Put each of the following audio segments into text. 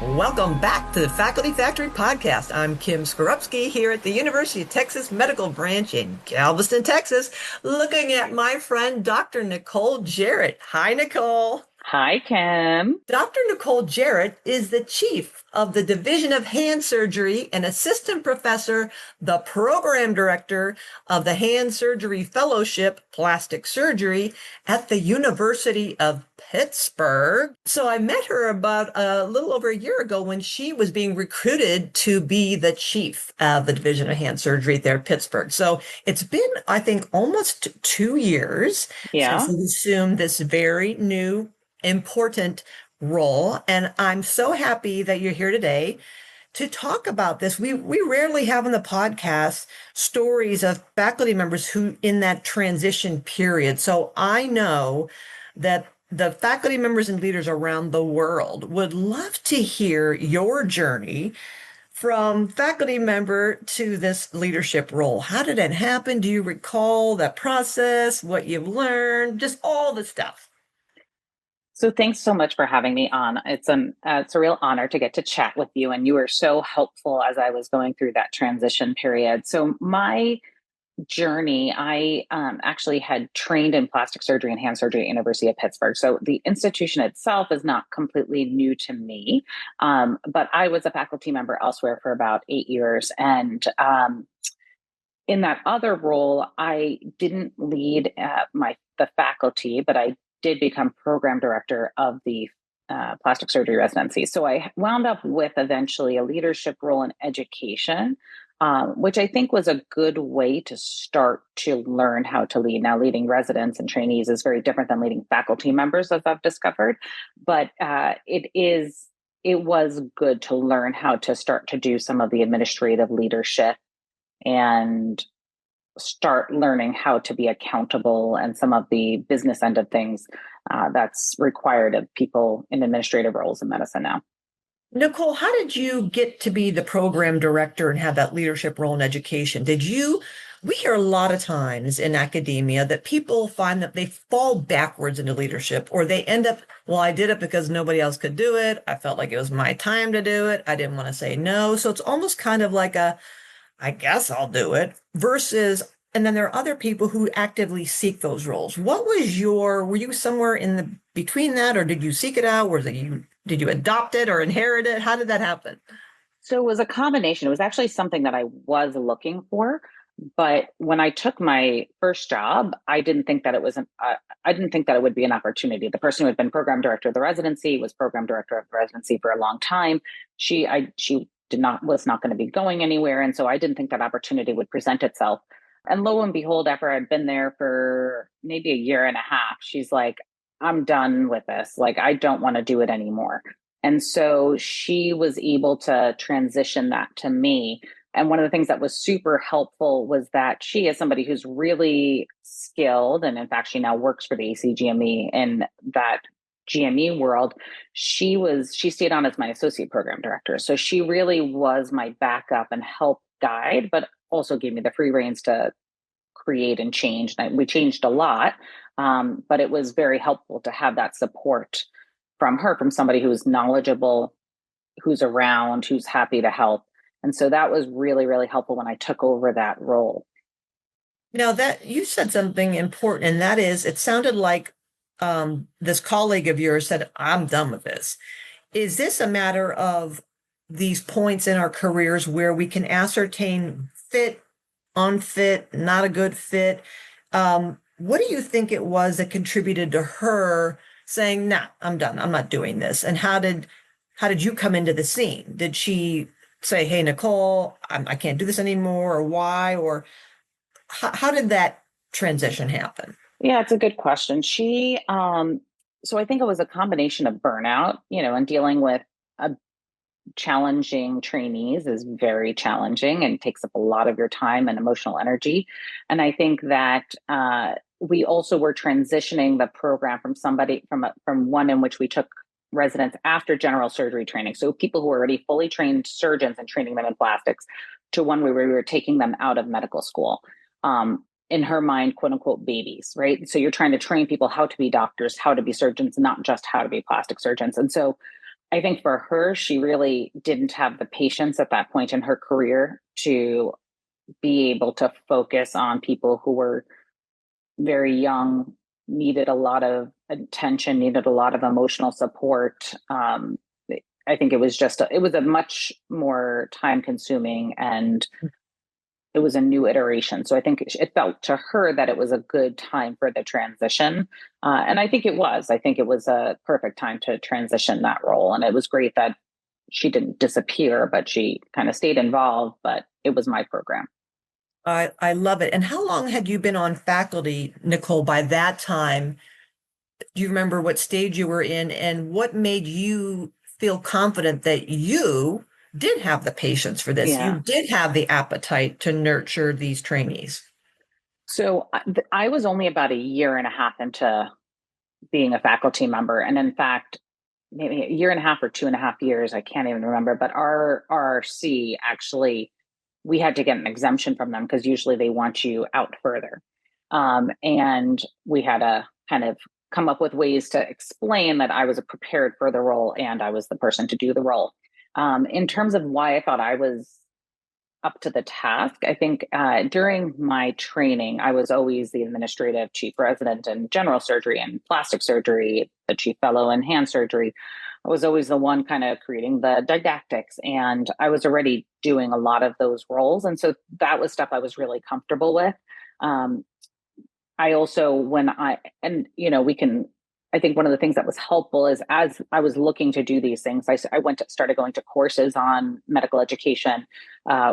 Welcome back to the Faculty Factory Podcast. I'm Kim Skorupski here at the University of Texas Medical Branch in Galveston, Texas, looking at my friend, Dr. Nicole Jarrett. Hi, Nicole. Hi, Kim. Dr. Nicole Jarrett is the chief of the Division of Hand Surgery and assistant professor, the program director of the Hand Surgery Fellowship, Plastic Surgery at the University of Pittsburgh. So I met her about a little over a year ago when she was being recruited to be the chief of the Division of Hand Surgery there at Pittsburgh. So it's been, I think, almost 2 years since Yeah. she assumed this very new important role. And I'm so happy that you're here today to talk about this. We rarely have on the podcast stories of faculty members who in that transition period. So I know that the faculty members and leaders around the world would love to hear your journey from faculty member to this leadership role. How did it happen? Do you recall that process, what you've learned, just all the stuff? So thanks so much for having me on. It's a real honor to get to chat with you, and you were so helpful as I was going through that transition period. So my journey, I actually had trained in plastic surgery and hand surgery at University of Pittsburgh. So the institution itself is not completely new to me, but I was a faculty member elsewhere for about 8 years, and in that other role, I didn't lead the faculty, but I did become program director of the plastic surgery residency. So I wound up with eventually a leadership role in education, which I think was a good way to start to learn how to lead. Now, leading residents and trainees is very different than leading faculty members, as I've discovered, but it was good to learn how to start to do some of the administrative leadership and start learning how to be accountable and some of the business end of things that's required of people in administrative roles in medicine now. Nicole, how did you get to be the program director and have that leadership role in education? We hear a lot of times in academia that people find that they fall backwards into leadership or they end up, well, I did it because nobody else could do it. I felt like it was my time to do it. I didn't want to say no. So it's almost kind of like I guess I'll do it versus, and then there are other people who actively seek those roles. Were you somewhere in the between that, or did you seek it out? Did you adopt it or inherit it? How did that happen? So it was a combination. It was actually something that I was looking for, but when I took my first job, I didn't think that it would be an opportunity. The person who had been program director of the residency was program director of the residency for a long time. She did not was not going to be going anywhere, and so I didn't think that opportunity would present itself. And lo and behold, after I'd been there for maybe a year and a half, she's like, I'm done with this. Like, I don't want to do it anymore. And so she was able to transition that to me. And one of the things that was super helpful was that she is somebody who's really skilled. And in fact, she now works for the ACGME in that GME world. She stayed on as my associate program director. So she really was my backup and help guide, but also gave me the free reins to create and change. We changed a lot, but it was very helpful to have that support from her, from somebody who's knowledgeable, who's around, who's happy to help. And so that was really, really helpful when I took over that role. Now that you said something important, and that is, it sounded like this colleague of yours said, I'm done with this. Is this a matter of these points in our careers where we can ascertain fit, unfit, not a good fit? What do you think it was that contributed to her saying, nah, I'm done. I'm not doing this? And how did you come into the scene? Did she say, hey, Nicole, I can't do this anymore, or why? Or how did that transition happen? Yeah, it's a good question. So I think it was a combination of burnout, and dealing with a challenging trainees is very challenging and takes up a lot of your time and emotional energy. And I think that we also were transitioning the program from one in which we took residents after general surgery training. So people who were already fully trained surgeons and training them in plastics to one where we were taking them out of medical school. In her mind, quote unquote, babies, right? So you're trying to train people how to be doctors, how to be surgeons, not just how to be plastic surgeons. And so I think for her, she really didn't have the patience at that point in her career to be able to focus on people who were very young, needed a lot of attention, needed a lot of emotional support. I think it was it was a much more time consuming, and it was a new iteration. So I think it felt to her that it was a good time for the transition. And I think it was. I think it was a perfect time to transition that role. And it was great that she didn't disappear, but she kind of stayed involved. But it was my program. I love it. And how long had you been on faculty, Nicole, by that time? Do you remember what stage you were in and what made you feel confident that you did have the patience for this? You Yeah. did have the appetite to nurture these trainees. So I was only about a year and a half into being a faculty member. And in fact, maybe a year and a half or 2.5 years, I can't even remember. But our RRC actually, we had to get an exemption from them because usually they want you out further. And we had to kind of come up with ways to explain that I was prepared for the role and I was the person to do the role. In terms of why I thought I was up to the task. I think during my training, I was always the administrative chief resident in general surgery and plastic surgery, the chief fellow in hand surgery. I was always the one kind of creating the didactics, and I was already doing a lot of those roles. And so that was stuff I was really comfortable with. Um, I also, we can, I think one of the things that was helpful is as I was looking to do these things, I started going to courses on medical education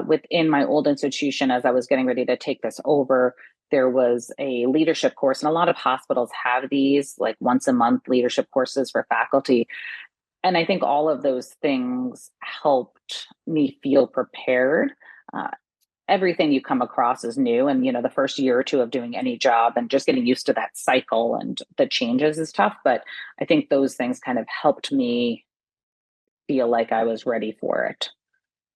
within my old institution. As I was getting ready to take this over, there was a leadership course, and a lot of hospitals have these like once a month leadership courses for faculty. And I think all of those things helped me feel prepared. Uh, Everything you come across is new, and the first year or two of doing any job and just getting used to that cycle and the changes is tough, but I think those things kind of helped me feel like I was ready for it.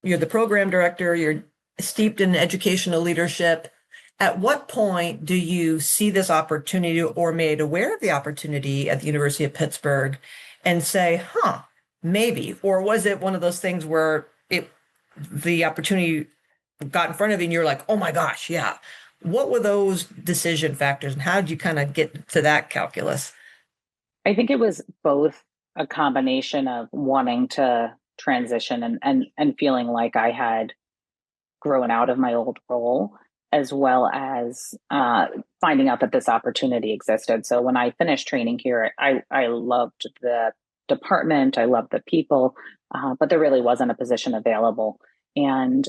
You're the program director, you're steeped in educational leadership. At what point do you see this opportunity or made aware of the opportunity at the University of Pittsburgh and say, huh, maybe? Or was it one of those things where the opportunity got in front of you and you're like, oh my gosh, yeah. What were those decision factors and how did you kind of get to that calculus? I think it was both a combination of wanting to transition and feeling like I had grown out of my old role, as well as finding out that this opportunity existed. So when I finished training here, I loved the department, I loved the people, but there really wasn't a position available. And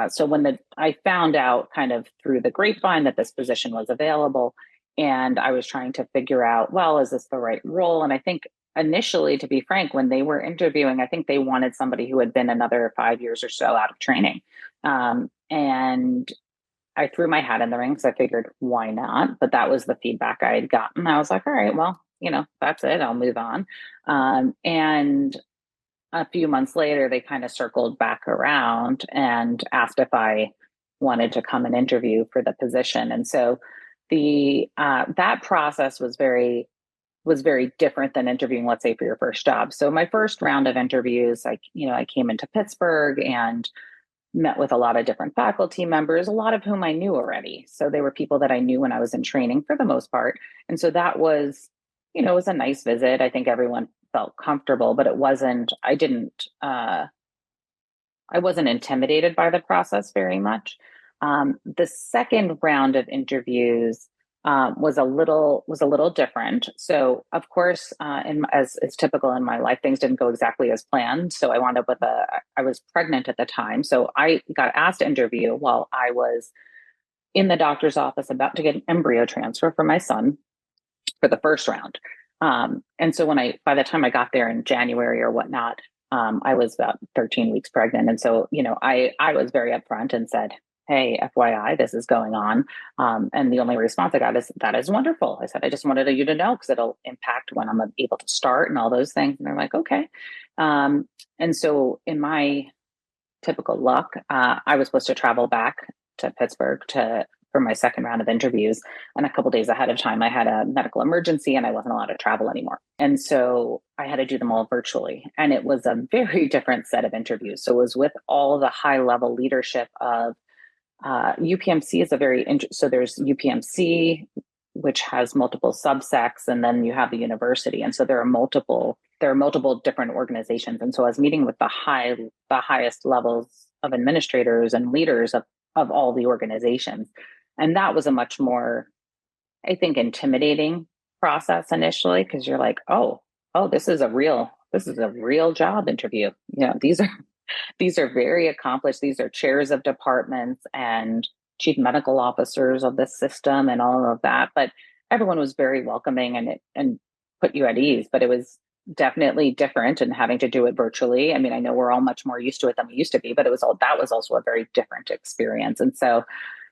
so when I found out kind of through the grapevine that this position was available, and I was trying to figure out, well, is this the right role? And I think initially, to be frank, when they were interviewing, I think they wanted somebody who had been another 5 years or so out of training. And I threw my hat in the ring because I figured, why not? But that was the feedback I had gotten. I was like, all right, well, that's it. I'll move on. And a few months later, they kind of circled back around and asked if I wanted to come and interview for the position. And so the that process was very different than interviewing, let's say, for your first job. So my first round of interviews, I came into Pittsburgh and met with a lot of different faculty members, a lot of whom I knew already. So they were people that I knew when I was in training for the most part. And so that was, it was a nice visit. I think everyone felt comfortable, but I wasn't intimidated by the process very much. The second round of interviews was a little different. So, of course, as is typical in my life, things didn't go exactly as planned. So I wound up I was pregnant at the time. So I got asked to interview while I was in the doctor's office about to get an embryo transfer for my son for the first round. And so by the time I got there in January or whatnot, I was about 13 weeks pregnant. And so, I was very upfront and said, hey, FYI, this is going on. And the only response I got is, that is wonderful. I said, I just wanted you to know because it'll impact when I'm able to start and all those things. And they're like, okay. And so in my typical luck, I was supposed to travel back to Pittsburgh for my second round of interviews. And a couple days ahead of time, I had a medical emergency and I wasn't allowed to travel anymore. And so I had to do them all virtually. And it was a very different set of interviews. So it was with all the high level leadership of UPMC is a so there's UPMC, which has multiple subsects, and then you have the university. And so there are multiple different organizations. And so I was meeting with the highest levels of administrators and leaders of all the organizations. And that was a much more, I think, intimidating process initially, because you're like, oh, this is a real job interview. These are very accomplished. These are chairs of departments and chief medical officers of the system and all of that. But everyone was very welcoming and put you at ease. But it was definitely different, and having to do it virtually. I mean, I know we're all much more used to it than we used to be, but that was also a very different experience. And so,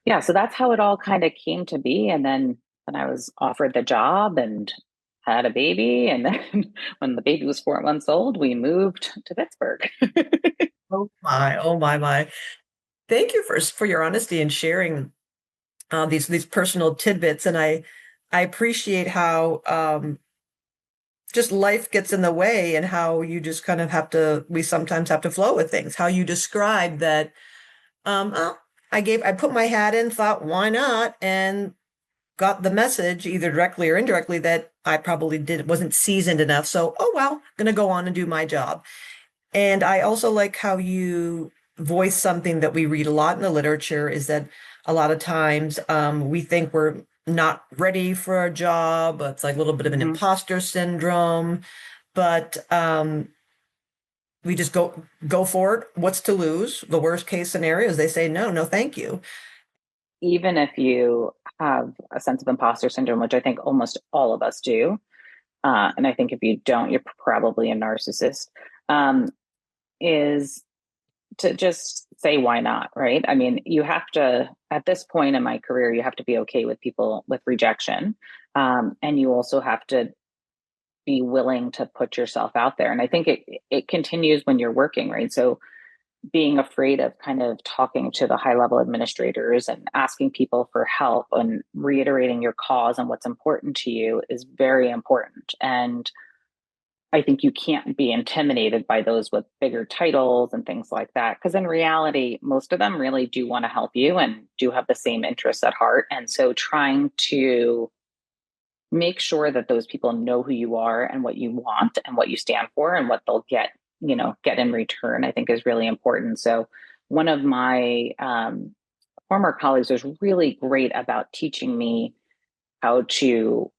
yeah, so that's how it all kind of came to be. And then I was offered the job and had a baby. And then when the baby was 4 months old, we moved to Pittsburgh. Oh my, oh my. Thank you for your honesty and sharing these personal tidbits. And I appreciate how just life gets in the way, and how you just kind of we sometimes have to flow with things. How you describe that, well, I put my hat in, thought, why not? And got the message either directly or indirectly that I probably wasn't seasoned enough. So, oh, well, going to go on and do my job. And I also like how you voice something that we read a lot in the literature, is that a lot of times we think we're not ready for a job. It's like a little bit of an imposter syndrome, but we just go for it. What's to lose? The worst case scenario is they say, no, thank you. Even if you have a sense of imposter syndrome, which I think almost all of us do, and I think if you don't, you're probably a narcissist, is to just say, why not, right? I mean, you have to, at this point in my career, you have to be okay with people with rejection. And you also have to be willing to put yourself out there. And I think it continues when you're working, right? So being afraid of kind of talking to the high level administrators and asking people for help and reiterating your cause and what's important to you is very important. And I think you can't be intimidated by those with bigger titles and things like that. Because in reality, most of them really do want to help you and do have the same interests at heart. And so trying to make sure that those people know who you are and what you want and what you stand for and what they'll get in return, I think is really important. So one of my former colleagues was really great about teaching me how to,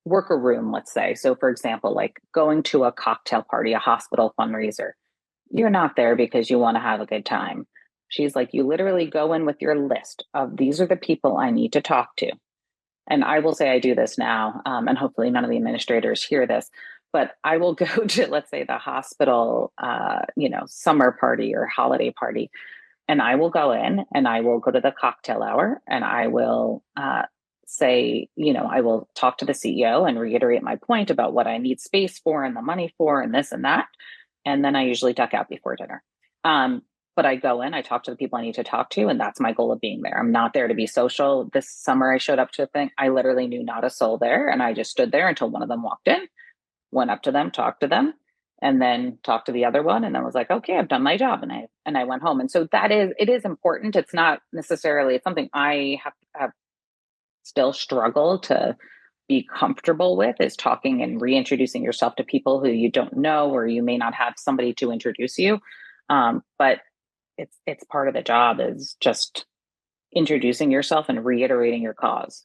work a room, let's say. So for example, like going to a cocktail party, a hospital fundraiser, you're not there because you want to have a good time. She's like, you literally go in with your list of, these are the people I need to talk to. And I will say I do this now, and hopefully none of the administrators hear this, but I will go to, let's say, the hospital, summer party or holiday party, and I will go in and I will go to the cocktail hour and I will say, I will talk to the CEO and reiterate my point about what I need space for and the money for and this and that. And then I usually duck out before dinner. But I go in, I talk to the people I need to talk to, and that's my goal of being there. I'm not there to be social. This summer I showed up to a thing. I literally knew not a soul there. And I just stood there until one of them walked in, went up to them, talked to them, and then talked to the other one. And then was like, okay, I've done my job. And I went home. And so it is important. It's not necessarily, it's something I have still struggle to be comfortable with, is talking and reintroducing yourself to people who you don't know, or you may not have somebody to introduce you. But it's part of the job, is just introducing yourself and reiterating your cause.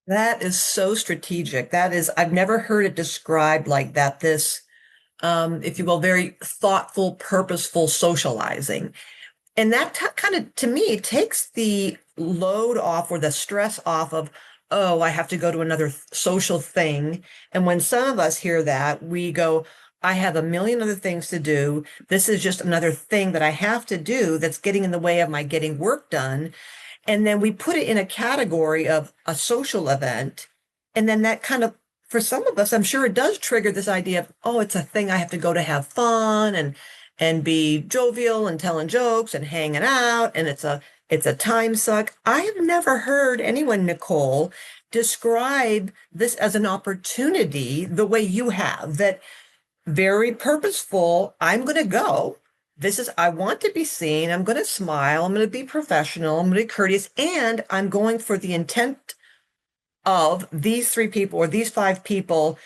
That is so strategic. I've never heard it described like that. This, if you will, very thoughtful, purposeful socializing. And that kind of, to me, takes the load off, or the stress off of, oh, I have to go to another social thing. And when some of us hear that, we go, I have a million other things to do. This is just another thing that I have to do that's getting in the way of my getting work done. And then we put it in a category of a social event. And then that kind of, for some of us, I'm sure it does trigger this idea of, oh, it's a thing I have to go to have fun and be jovial and telling jokes and hanging out. And It's a time suck. I have never heard anyone, Nicole, describe this as an opportunity the way you have, that very purposeful. I'm going to go. I want to be seen. I'm going to smile. I'm going to be professional. I'm going to be courteous. And I'm going for the intent of these three people or these five people,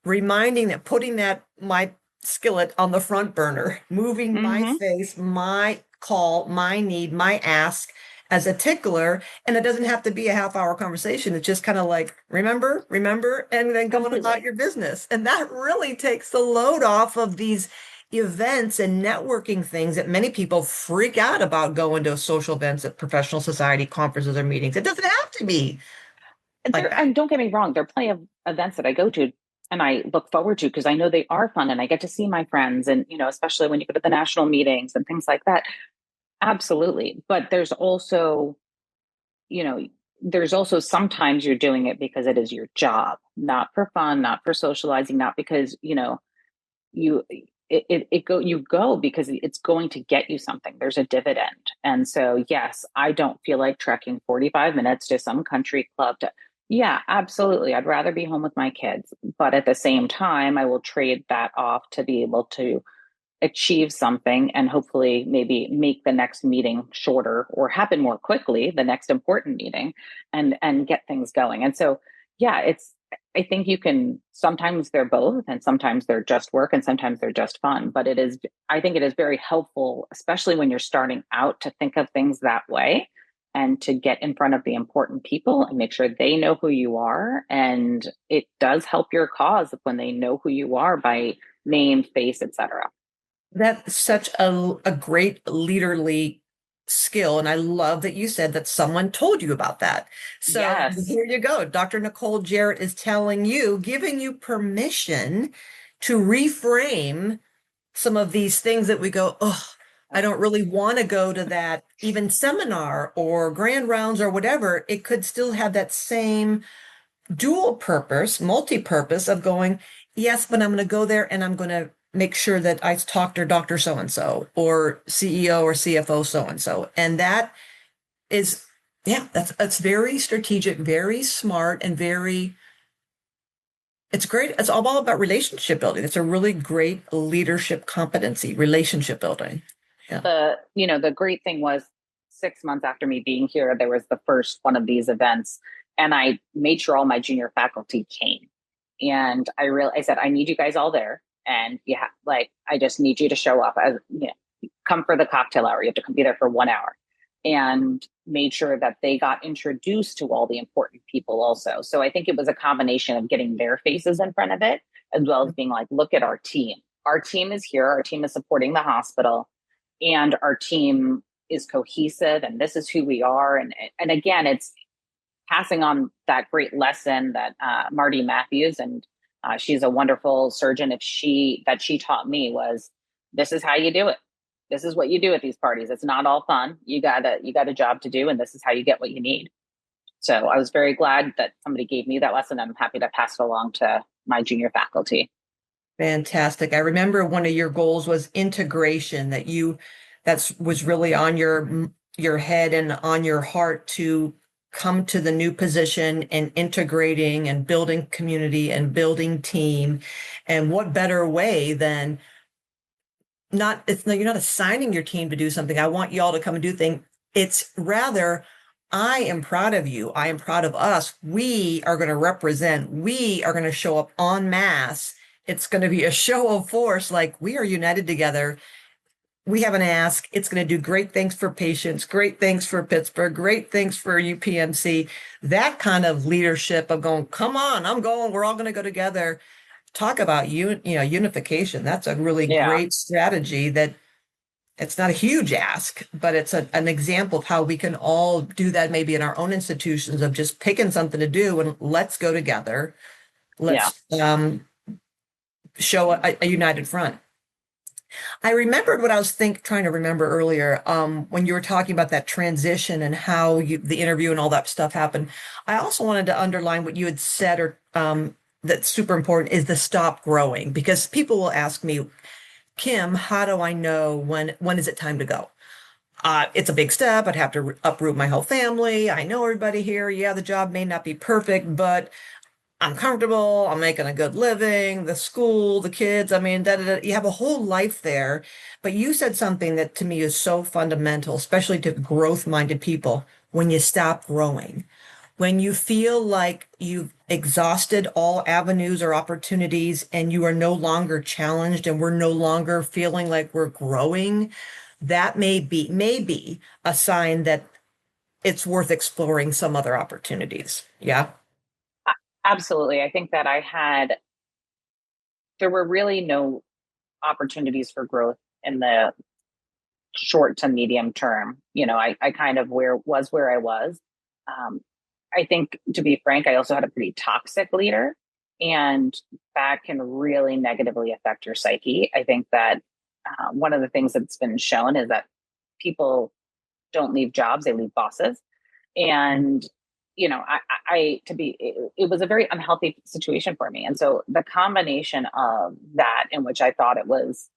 reminding that putting that my skillet on the front burner, moving my Mm-hmm. face, my call, my need, my ask as a tickler. And it doesn't have to be a half-hour conversation. It's just kind of like, remember, and then going about Completely. your business. And that really takes the load off of these events and networking things that many people freak out about going to social events at professional society conferences or meetings. It doesn't have to be like that. And don't get me wrong, there are plenty of events that I go to and I look forward to because I know they are fun and I get to see my friends. And, especially when you go to the national meetings and things like that. Absolutely. But you know, there's also sometimes you're doing it because it is your job, not for fun, not for socializing, not because, you you go because it's going to get you something. There's a dividend. And so yes, I don't feel like trekking 45 minutes to some country club to, yeah, absolutely, I'd rather be home with my kids, but at the same time I will trade that off to be able to achieve something and hopefully maybe make the next meeting shorter or happen more quickly, the next important meeting, and get things going. And so yeah, I think you can, sometimes they're both and sometimes they're just work and sometimes they're just fun, but I think it is very helpful, especially when you're starting out, to think of things that way and to get in front of the important people and make sure they know who you are. And it does help your cause when they know who you are by name, face, etc. That's such a great leaderly skill. And I love that you said that someone told you about that. So Yes. here you go. Dr. Nicole Jarrett is telling you, giving you permission to reframe some of these things that we go, oh, I don't really want to go to that even seminar or grand rounds or whatever. It could still have that same dual purpose, multi-purpose of going, yes, but I'm going to go there and I'm going to make sure that I talk to Dr. So and so or CEO or CFO so and so. And that is, yeah, that's very strategic, very smart, and it's great. It's all about relationship building. It's a really great leadership competency, relationship building. Yeah. The great thing was 6 months after me being here, there was the first one of these events, and I made sure all my junior faculty came. And I said, I need you guys all there. And yeah, like, I just need you to show up as, come for the cocktail hour. You have to come be there for 1 hour, and made sure that they got introduced to all the important people also. So I think it was a combination of getting their faces in front of it, as well as being like, look at our team. Our team is here. Our team is supporting the hospital, and our team is cohesive, and this is who we are. And again, it's passing on that great lesson that Marty Matthews, and she's a wonderful surgeon, if she taught me, was, this is how you do it. This is what you do at these parties. It's not all fun. You got a job to do, and this is how you get what you need. So I was very glad that somebody gave me that lesson. I'm happy to pass it along to my junior faculty. Fantastic. I remember one of your goals was integration, that was really on your head and on your heart to come to the new position and integrating and building community and building team. And what better way than you're not assigning your team to do something. I want you all to come and do things. It's rather, I am proud of you. I am proud of us. We are going to represent. We are going to show up en masse. It's going to be a show of force. Like, we are united together. We have an ask. It's going to do great things for patients, great things for Pittsburgh, great things for UPMC. That kind of leadership of going, come on, I'm going. We're all going to go together. Talk about unification. That's a really Yeah. great strategy. That it's not a huge ask, but it's an example of how we can all do that maybe in our own institutions, of just picking something to do and let's go together. Yeah. Let's show a united front. I remembered what I was trying to remember earlier, when you were talking about that transition and how the interview and all that stuff happened. I also wanted to underline what you had said, or that's super important, is the stop growing, because people will ask me, Kim, how do I know when is it time to go? It's a big step. I'd have to uproot my whole family. I know everybody here. Yeah, the job may not be perfect, but I'm comfortable. I'm making a good living. The school, the kids. I mean, you have a whole life there. But you said something that to me is so fundamental, especially to growth-minded people. When you stop growing, when you feel like you've exhausted all avenues or opportunities and you are no longer challenged and we're no longer feeling like we're growing, that may be a sign that it's worth exploring some other opportunities. Yeah. Absolutely. I think that there were really no opportunities for growth in the short to medium term. I kind of where I was. Um, I think, to be frank, I also had a pretty toxic leader, and that can really negatively affect your psyche. I think that one of the things that's been shown is that people don't leave jobs, they leave bosses. And, it was a very unhealthy situation for me. And so the combination of that, in which I thought it was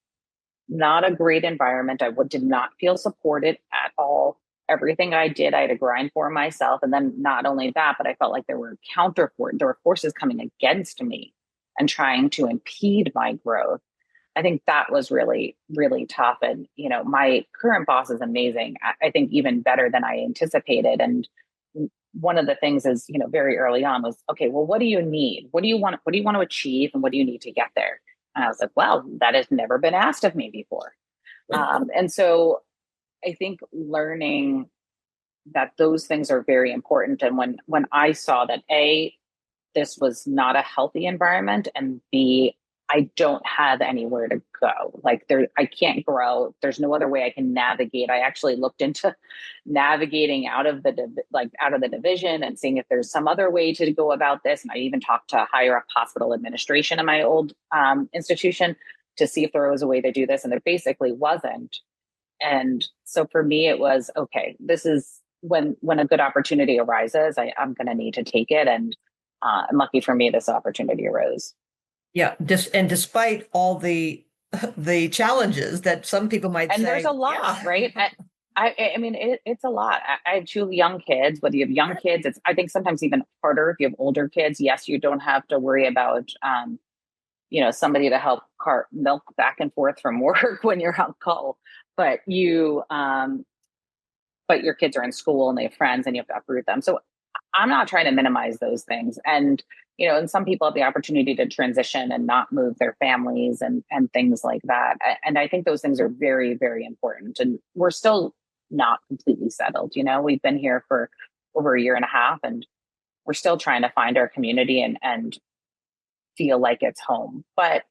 not a great environment. Did not feel supported at all. Everything I did, I had to grind for myself. And then not only that, but I felt like there were forces coming against me and trying to impede my growth. I think that was really, really tough. And, my current boss is amazing. I think even better than I anticipated. And one of the things is, very early on was, okay, well, what do you need? What do you want to achieve? And what do you need to get there? And I was like, wow, that has never been asked of me before. And so I think learning that those things are very important. And when I saw that this was not a healthy environment, and B, I don't have anywhere to go. Like I can't grow. There's no other way I can navigate. I actually looked into navigating out of the division and seeing if there's some other way to go about this. And I even talked to higher up hospital administration in my old institution to see if there was a way to do this. And there basically wasn't. And so for me, it was, okay, this is when a good opportunity arises, I'm going to need to take it. And lucky for me, this opportunity arose. Yeah. And despite all the challenges that some people might And there's say, a lot, yeah, right? I mean, it's a lot. I have two young kids. Whether you have young kids, it's, I think, sometimes even harder if you have older kids. Yes, you don't have to worry about, somebody to help cart milk back and forth from work when you're on call, but but your kids are in school and they have friends and you have to uproot them. So I'm not trying to minimize those things. And, and some people have the opportunity to transition and not move their families and things like that. And I think those things are very, very important. And we're still not completely settled. We've been here for over a year and a half, and we're still trying to find our community and feel like it's home. But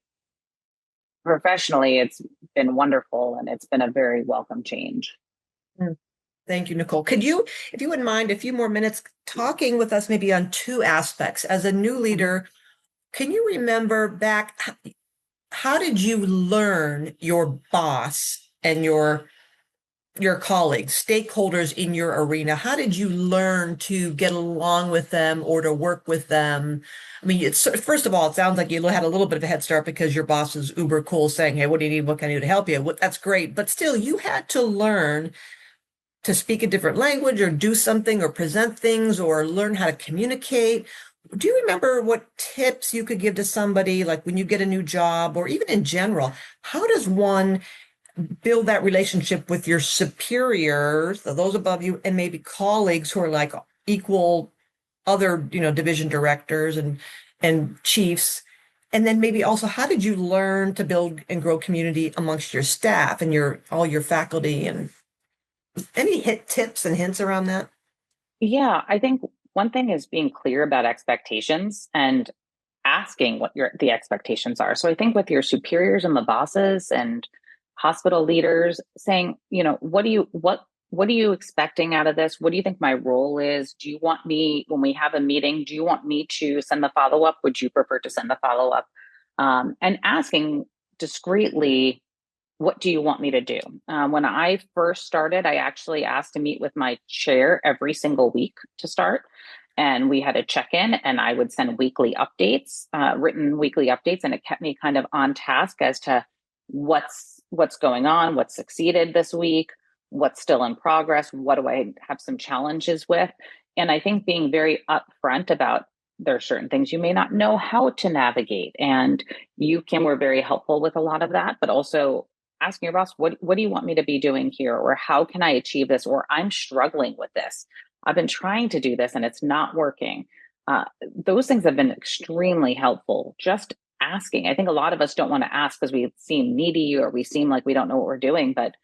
professionally, it's been wonderful, and it's been a very welcome change. Mm. Thank you, Nicole. Could you, if you wouldn't mind, a few more minutes talking with us maybe on two aspects? As a new leader, can you remember back, how did you learn your boss and your colleagues, stakeholders in your arena? How did you learn to get along with them or to work with them? I mean, first of all, it sounds like you had a little bit of a head start because your boss is uber cool saying, hey, what do you need? What can I do to help you? That's great. But still, you had to learn to speak a different language or do something or present things or learn how to communicate. Do you remember what tips you could give to somebody, like when you get a new job or even in general? How does one build that relationship with your superiors, those above you, and maybe colleagues who are like equal other, division directors and chiefs? And then maybe also, how did you learn to build and grow community amongst your staff and all your faculty, and any tips and hints around that? Yeah, I think one thing is being clear about expectations and asking what the expectations are. So I think with your superiors and the bosses and hospital leaders, saying, what are you expecting out of this? What do you think my role is? Do you want me, when we have a meeting, do you want me to send the follow up? Would you prefer to send the follow up? And asking discreetly, what do you want me to do? When I first started, I actually asked to meet with my chair every single week to start. And we had a check in, and I would send weekly updates, written weekly updates. And it kept me kind of on task as to what's going on, what succeeded this week, what's still in progress, what do I have some challenges with. And I think being very upfront about there are certain things you may not know how to navigate. And you, Kim, were very helpful with a lot of that, but also asking your boss, what do you want me to be doing here? Or how can I achieve this? Or I'm struggling with this. I've been trying to do this and it's not working. Those things have been extremely helpful. Just asking. I think a lot of us don't want to ask because we seem needy or we seem like we don't know what we're doing. But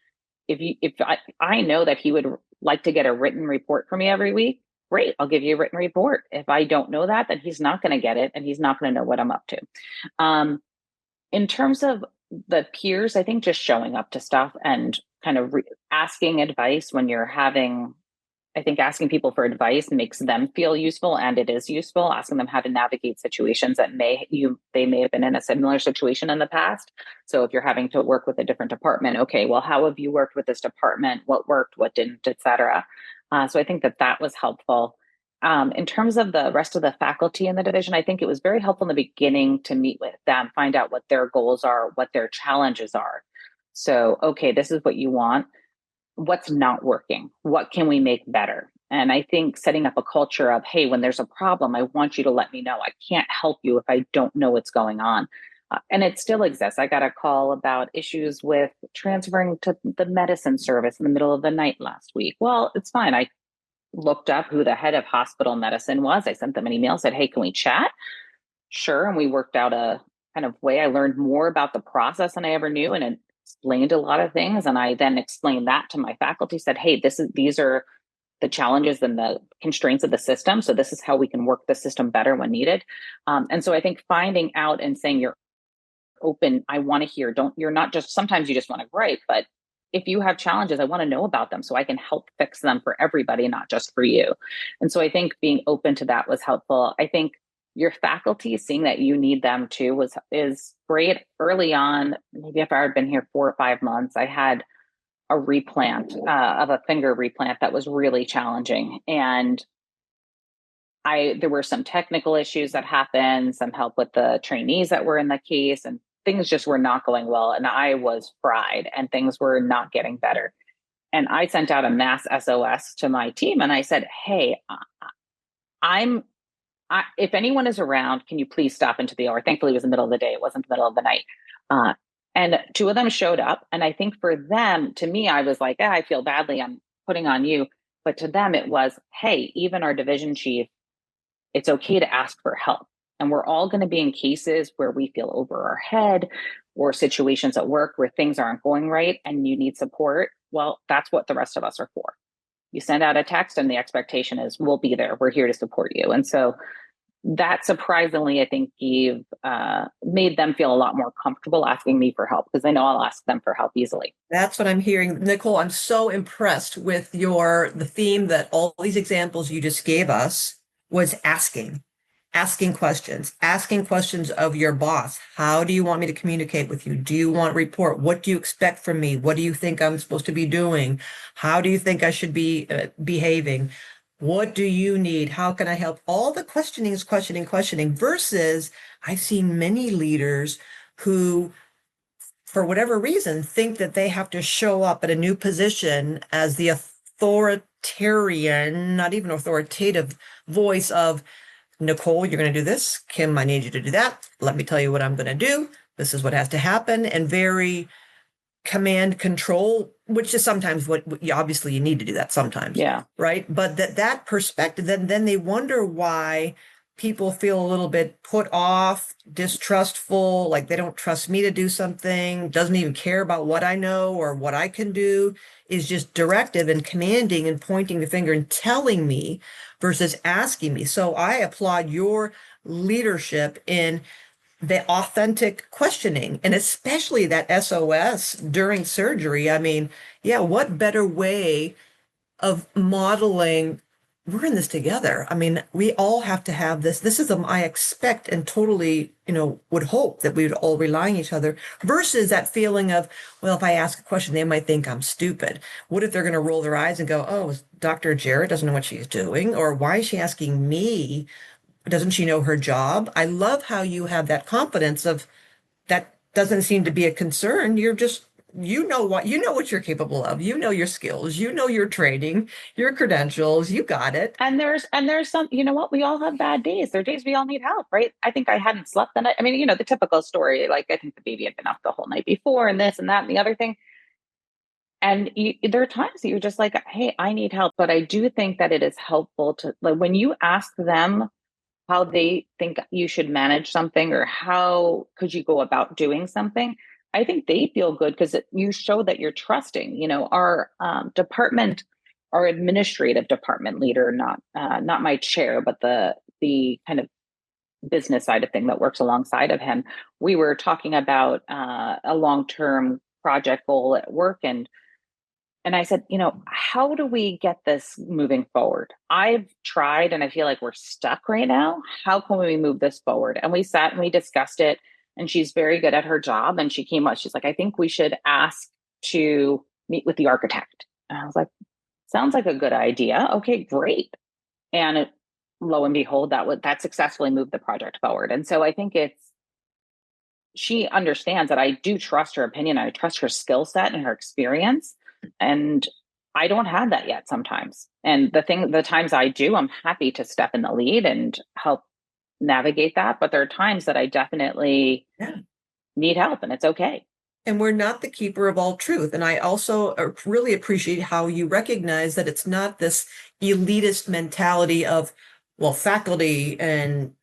if I know that he would like to get a written report from me every week, great, I'll give you a written report. If I don't know that, then he's not going to get it and he's not going to know what I'm up to. Um, in terms of the peers, I think just showing up to stuff and kind of asking advice when you're having, I think asking people for advice makes them feel useful, and it is useful. Asking them how to navigate situations that they may have been in a similar situation in the past. So if you're having to work with a different department, okay, well, how have you worked with this department? What worked, what didn't, et cetera. So I think that was helpful. In terms of the rest of the faculty in the division, I think it was very helpful in the beginning to meet with them, find out what their goals are, what their challenges are. So, okay, this is what you want. What's not working? What can we make better? And I think setting up a culture of, hey, when there's a problem, I want you to let me know. I can't help you if I don't know what's going on. And it still exists. I got a call about issues with transferring to the medicine service in the middle of the night last week. Well, it's fine. I looked up who the head of hospital medicine was. I sent them an email, said, hey, can we chat? Sure. And we worked out a kind of way. I learned more about the process than I ever knew. And it explained a lot of things. And I then explained that to my faculty, said, hey, these are the challenges and the constraints of the system. So this is how we can work the system better when needed. And so I think finding out and saying you're open, I want to hear, you're not just, sometimes you just want to gripe, but if you have challenges, I want to know about them so I can help fix them for everybody, not just for you. And so I think being open to that was helpful. I think your faculty seeing that you need them too is great. Early on, maybe if I had been here 4 or 5 months, I had a replant of a finger replant that was really challenging. And there were some technical issues that happened, some help with the trainees that were in the case, and things just were not going well. And I was fried and things were not getting better. And I sent out a mass SOS to my team and I said, hey, if anyone is around, can you please stop into the OR? Thankfully, it was the middle of the day. It wasn't the middle of the night. And 2 of them showed up. And I think for them, to me, I was like, I feel badly. I'm putting on you. But to them, it was, hey, even our division chief, it's okay to ask for help. And we're all going to be in cases where we feel over our head or situations at work where things aren't going right and you need support. Well, that's what the rest of us are for. You send out a text and the expectation is we'll be there. We're here to support you. And so that surprisingly, I think made them feel a lot more comfortable asking me for help because they know I'll ask them for help easily. That's what I'm hearing. Nicole, I'm so impressed with the theme that all these examples you just gave us was asking questions of your boss. How do you want me to communicate with you? Do you want a report? What do you expect from me? What do you think I'm supposed to be doing? How do you think I should be behaving? What do you need? How can I help? All the questioning is questioning versus I've seen many leaders who, for whatever reason, think that they have to show up at a new position as the authoritarian, not even authoritative voice of Nicole, you're going to do this. Kim, I need you to do that. Let me tell you what I'm going to do. This is what has to happen. And very command control, which is sometimes what obviously you need to do that sometimes. Yeah. Right. But that perspective, then they wonder why people feel a little bit put off, distrustful, like they don't trust me to do something, doesn't even care about what I know or what I can do, is just directive and commanding and pointing the finger and telling me versus asking me. So I applaud your leadership in the authentic questioning and especially that SOS during surgery. I mean, yeah, what better way of modeling we're in this together. I mean, we all have to have this. This is I expect and totally, would hope that we would all rely on each other versus that feeling of, well, if I ask a question, they might think I'm stupid. What if they're going to roll their eyes and go, oh, Dr. Jarrett doesn't know what she's doing? Or why is she asking me? Doesn't she know her job? I love how you have that confidence of that doesn't seem to be a concern. You're just you know what you're capable of. You know your skills, you know your training, your credentials, you got it. And there's some, you know what, we all have bad days. There are days we all need help, right? I think I hadn't slept the night. I mean, the typical story, like I think the baby had been up the whole night before and this and that and the other thing. And there are times that you're just like, hey, I need help. But I do think that it is helpful to, like, when you ask them how they think you should manage something or how could you go about doing something, I think they feel good because you show that you're trusting. Our department, our administrative department leader, not my chair, but the kind of business side of thing that works alongside of him. We were talking about a long term project goal at work, and I said, how do we get this moving forward? I've tried and I feel like we're stuck right now. How can we move this forward? And we sat and we discussed it. And she's very good at her job. And she came up, she's like, I think we should ask to meet with the architect. And I was like, sounds like a good idea. Okay, great. And lo and behold, that successfully moved the project forward. And so I think she understands that I do trust her opinion. I trust her skill set and her experience. And I don't have that yet sometimes. And the times I do, I'm happy to step in the lead and help navigate that. But there are times that I definitely Yeah. need help, and it's okay. And we're not the keeper of all truth. And I also really appreciate how you recognize that it's not this elitist mentality of, well, faculty and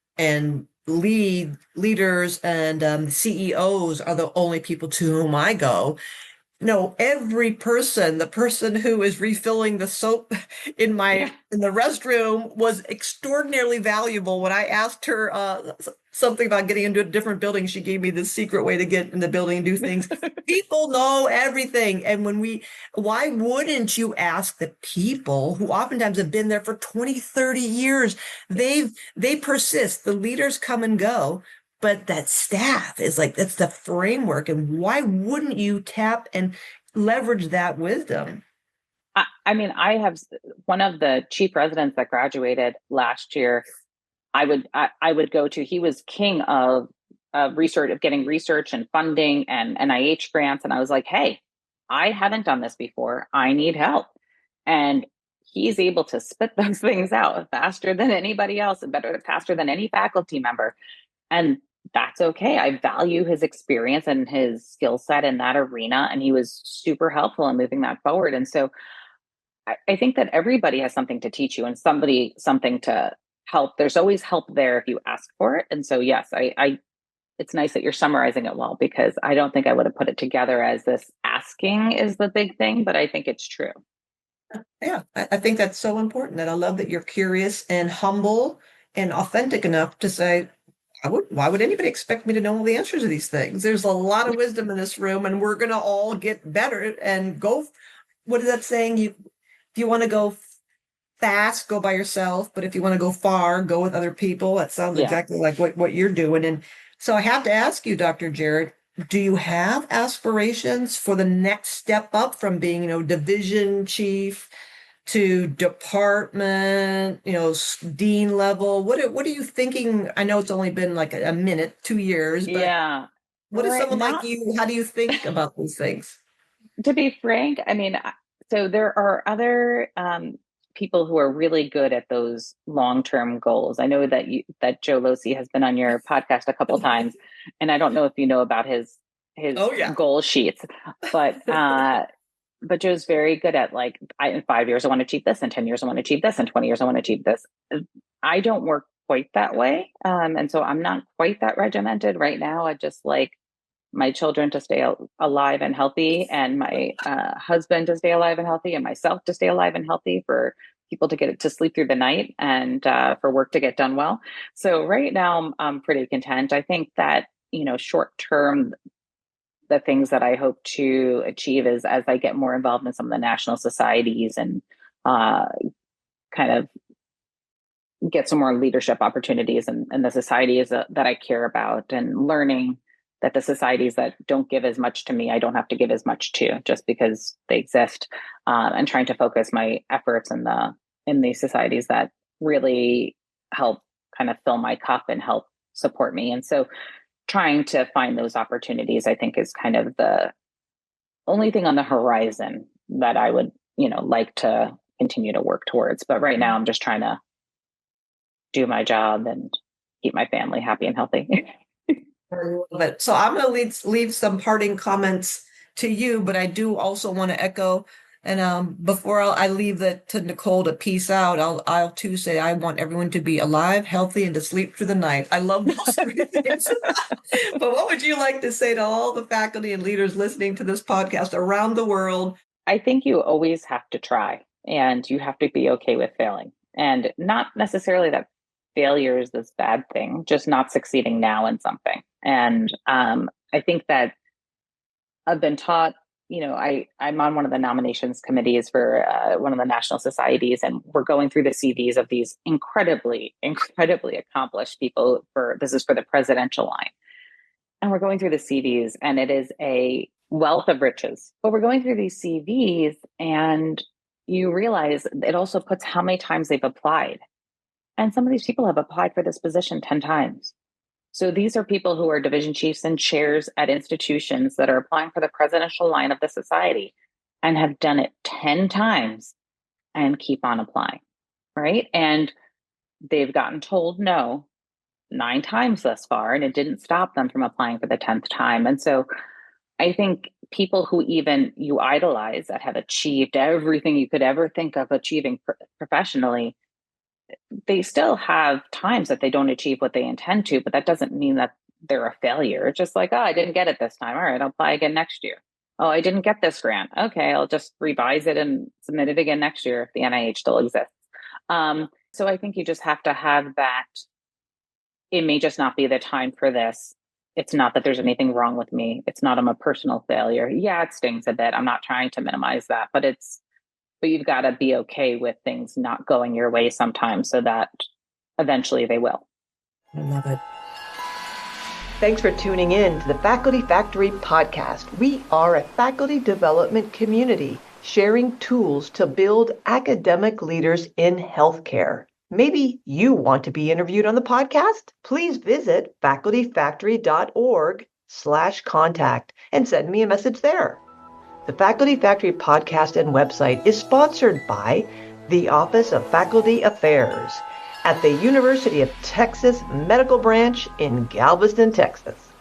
leaders and CEOs are the only people to whom I go. No, every person, the person who is refilling the soap Yeah. in the restroom was extraordinarily valuable. When I asked her something about getting into a different building, she gave me the secret way to get in the building and do things. People know everything. And why wouldn't you ask the people who oftentimes have been there for 20, 30 years? They persist. The leaders come and go, but that staff is like, that's the framework. And why wouldn't you tap and leverage that wisdom? I mean, I have one of the chief residents that graduated last year. I would go to. He was king of research, of getting research and funding and NIH grants, and I was like, hey, I haven't done this before. I need help, and he's able to spit those things out faster than anybody else, and faster than any faculty member, and that's okay. I value his experience and his skill set in that arena, and he was super helpful in moving that forward. And so I think that everybody has something to teach you and something to help. There's always help there if you ask for it. And so, yes, it's nice that you're summarizing it well, because I don't think I would have put it together as this asking is the big thing, but I think it's true. Yeah, I think that's so important. And I love that you're curious and humble and authentic enough to say, why would anybody expect me to know all the answers to these things? There's a lot of wisdom in this room, and we're going to all get better and go. What is that saying? If you want to go fast, go by yourself. But if you want to go far, go with other people. That sounds Yeah. exactly like what you're doing. And so I have to ask you, Dr. Jarrett, do you have aspirations for the next step up from being, division chief to department, dean level? What are you thinking? I know it's only been like a minute, 2 years, but Yeah. what is Right. someone like Not you? How do you think about these things? To be frank, I mean, so there are other people who are really good at those long-term goals. I know that Joe Losi has been on your podcast a couple times, and I don't know if you know about his Oh yeah. goal sheets, but Joe's very good at, like, in 5 years I want to achieve this, in 10 years I want to achieve this, in 20 years I want to achieve this. I don't work quite that way, and so I'm not quite that regimented right now. I just like my children to stay alive and healthy, and my husband to stay alive and healthy, and myself to stay alive and healthy, for people to get to sleep through the night, and for work to get done well. So right now I'm pretty content. I think that, short term, the things that I hope to achieve is, as I get more involved in some of the national societies and uh, kind of get some more leadership opportunities in the societies that I care about, and learning that the societies that don't give as much to me, I don't have to give as much to, just because they exist, and trying to focus my efforts in these societies that really help kind of fill my cup and help support me. And so trying to find those opportunities, I think, is kind of only thing on the horizon that I would, like to continue to work towards. But right now I'm just trying to do my job and keep my family happy and healthy. I love it. So I'm going to leave some parting comments to you, but I do also want to echo. And before I leave that to Nicole to peace out, I'll too say I want everyone to be alive, healthy, and to sleep through the night. I love those three things. But what would you like to say to all the faculty and leaders listening to this podcast around the world? I think you always have to try, and you have to be okay with failing. And not necessarily that failure is this bad thing, just not succeeding now in something. And I think that I've been taught, I'm on one of the nominations committees for one of the national societies, and we're going through the CVs of these incredibly, incredibly accomplished people this is for the presidential line. And we're going through the CVs, and it is a wealth of riches. But we're going through these CVs, and you realize it also puts how many times they've applied. And some of these people have applied for this position 10 times. So these are people who are division chiefs and chairs at institutions that are applying for the presidential line of the society and have done it 10 times and keep on applying, right? And they've gotten told no 9 times thus far, and it didn't stop them from applying for the 10th time. And so I think people who even you idolize that have achieved everything you could ever think of achieving professionally, they still have times that they don't achieve what they intend to, but that doesn't mean that they're a failure. It's just like, oh, I didn't get it this time. All right, I'll apply again next year. Oh, I didn't get this grant. Okay, I'll just revise it and submit it again next year if the NIH still exists. So I think you just have to have that. It may just not be the time for this. It's not that there's anything wrong with me. It's not I'm a personal failure. Yeah, it stings a bit. I'm not trying to minimize that, but you've got to be okay with things not going your way sometimes so that eventually they will. I love it. Thanks for tuning in to the Faculty Factory podcast. We are a faculty development community sharing tools to build academic leaders in healthcare. Maybe you want to be interviewed on the podcast? Please visit facultyfactory.org/contact and send me a message there. The Faculty Factory podcast and website is sponsored by the Office of Faculty Affairs at the University of Texas Medical Branch in Galveston, Texas.